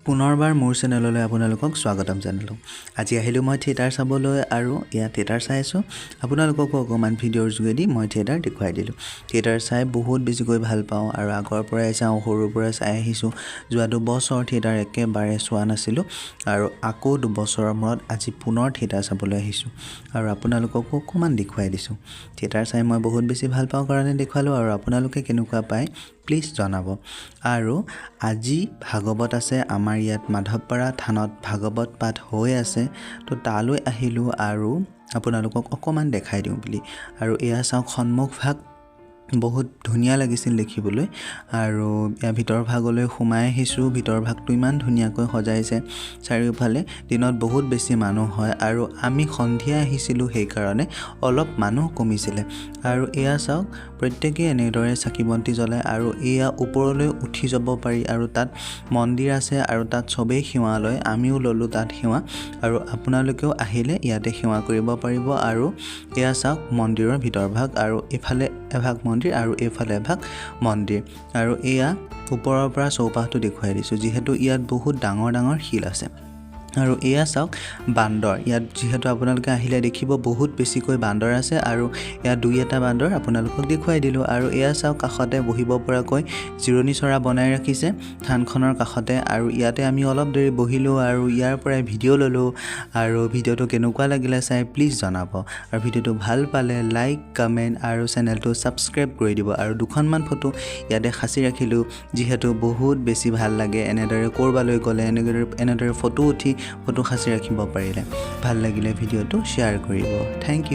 পুনৰবাৰ মোৰ চেনেললৈ আপোনালোকক স্বাগতম জনালোঁ। আজি আহিলোঁ মই থিয়েটাৰ চাবলৈ আৰু ইয়াত থিয়েটাৰ চাই আছোঁ। আপোনালোককো অকণমান ভিডিঅ'ৰ যোগেদি মই থিয়েটাৰ দেখুৱাই দিলোঁ। থিয়েটাৰ চাই বহুত বেছিকৈ ভাল পাওঁ আৰু আগৰ পৰাই চাওঁ, সৰুৰ পৰাই চাই আহিছোঁ। যোৱা 2 বছৰ থিয়েটাৰ একেবাৰে চোৱা নাছিলোঁ আৰু আকৌ 2 বছৰৰ মূৰত আজি পুনৰ থিয়েটাৰ চাবলৈ আহিছোঁ আৰু আপোনালোককো অকণমান দেখুৱাই দিছোঁ। থিয়েটাৰ চাই মই বহুত বেছি ভাল পাওঁ কাৰণে দেখুৱালোঁ আৰু আপোনালোকে কেনেকুৱা পায় প্লিজ জনাব। আৰু আজি ভাগৱত আছে আমাৰ ইয়াত মাধৱপাৰা থানত ভাগৱত পাঠ হৈ আছে, তো তালৈ আহিলোঁ আৰু আপোনালোকক অকণমান দেখাই দিওঁ বুলি। আৰু এয়া চাওক সন্মুখভাগ বহুত ধুনীয়া লাগিছিল দেখিবলৈ আৰু ইয়াৰ ভিতৰ ভাগলৈ সোমাই আহিছোঁ। ভিতৰ ভাগটো ইমান ধুনীয়াকৈ সজাইছে চাৰিওফালে। দিনত বহুত বেছি মানুহ হয় আৰু আমি সন্ধিয়া আহিছিলোঁ, সেইকাৰণে অলপ মানুহ কমিছিলে। আৰু এয়া চাওক প্ৰত্যেকেই এনেদৰে চাকি বন্তি জ্বলায় আৰু এয়া ওপৰলৈ উঠি যাব পাৰি আৰু তাত মন্দিৰ আছে আৰু তাত চবেই সেৱা লয়। আমিও ল'লোঁ তাত সেৱা আৰু আপোনালোকেও আহিলে ইয়াতে সেৱা কৰিব পাৰিব। আৰু এয়া চাওক মন্দিৰৰ ভিতৰ ভাগ আৰু এইফালে এভাগ মন্দিৰ আৰু এইফালে এভাগ মন্দিৰ। আৰু এয়া ওপৰৰ পৰা চৌপাশটো দেখুৱাই দিছোঁ, যিহেতু ইয়াত বহুত ডাঙৰ ডাঙৰ শিল আছে। আৰু এয়া চাওক বান্দৰ, ইয়াত যিহেতু আপোনালোকে আহিলে দেখিব বহুত বেছিকৈ বান্দৰ আছে আৰু ইয়াত 2-এটা বান্দৰ আপোনালোকক দেখুৱাই দিলোঁ। আৰু এয়া চাওক কাষতে বহিব পৰাকৈ জিৰণি চৰা বনাই ৰাখিছে থানখনৰ কাষতে আৰু ইয়াতে আমি অলপ দেৰি বহিলোঁ আৰু ইয়াৰ পৰাই ভিডিঅ' ল'লোঁ। আৰু ভিডিঅ'টো কেনেকুৱা লাগিলে চাই প্লিজ জনাব আৰু ভিডিঅ'টো ভাল পালে লাইক, কমেণ্ট আৰু চেনেলটো ছাবস্ক্ৰাইব কৰি দিব। আৰু 2খনমান ফটো ইয়াতে সাঁচি ৰাখিলোঁ, যিহেতু বহুত বেছি ভাল লাগে এনেদৰে ক'ৰবালৈ গ'লে এনেদৰে ফটো উঠি ফটো সাঁচি ৰাখিব পাৰিলে। ভাল লাগিলে ভিডিঅ'টো শ্বেয়াৰ কৰিব। Thank U.